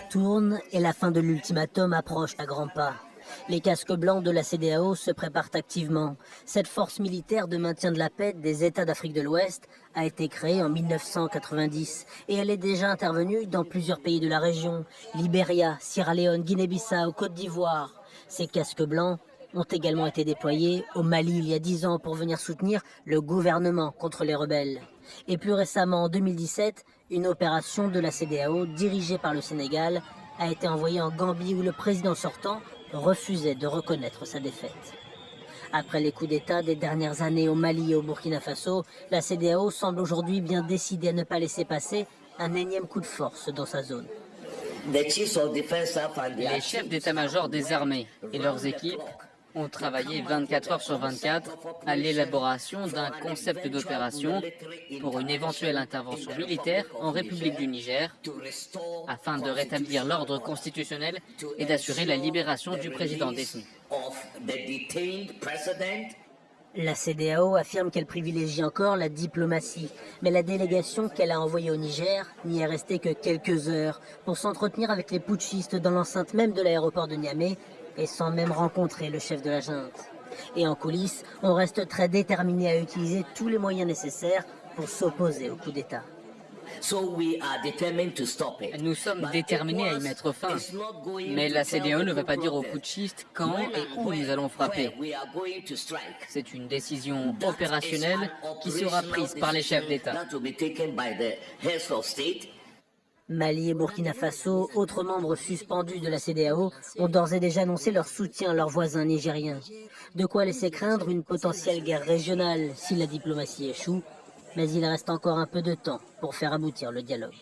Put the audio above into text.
l'heure tourne et la fin de l'ultimatum approche à grands pas. Les casques blancs de la CEDEAO se préparent activement. Cette force militaire de maintien de la paix des États d'Afrique de l'Ouest a été créée en 1990 et elle est déjà intervenue dans plusieurs pays de la région, Libéria, Sierra Leone, Guinée-Bissau, Côte d'Ivoire. Ces casques blancs ont également été déployés au Mali il y a 10 ans pour venir soutenir le gouvernement contre les rebelles. Et plus récemment, en 2017, une opération de la CEDEAO dirigée par le Sénégal a été envoyée en Gambie où le président sortant refusait de reconnaître sa défaite. Après les coups d'État des dernières années au Mali et au Burkina Faso, la CEDEAO semble aujourd'hui bien décidée à ne pas laisser passer un énième coup de force dans sa zone. Les chefs d'état-major des armées et leurs équipes ont travaillé 24 heures sur 24 à l'élaboration d'un concept d'opération pour une éventuelle intervention militaire en République du Niger afin de rétablir l'ordre constitutionnel et d'assurer la libération du président détenu. La CEDEAO affirme qu'elle privilégie encore la diplomatie, mais la délégation qu'elle a envoyée au Niger n'y est restée que quelques heures pour s'entretenir avec les putschistes dans l'enceinte même de l'aéroport de Niamey et sans même rencontrer le chef de la junte. Et en coulisses, on reste très déterminé à utiliser tous les moyens nécessaires pour s'opposer au coup d'État. Nous sommes déterminés à y mettre fin, mais la CEDEAO ne va pas dire aux putschistes quand et où nous allons frapper. C'est une décision opérationnelle qui sera prise par les chefs d'État. Mali et Burkina Faso, autres membres suspendus de la CEDEAO, ont d'ores et déjà annoncé leur soutien à leurs voisins nigériens. De quoi laisser craindre une potentielle guerre régionale si la diplomatie échoue, mais il reste encore un peu de temps pour faire aboutir le dialogue.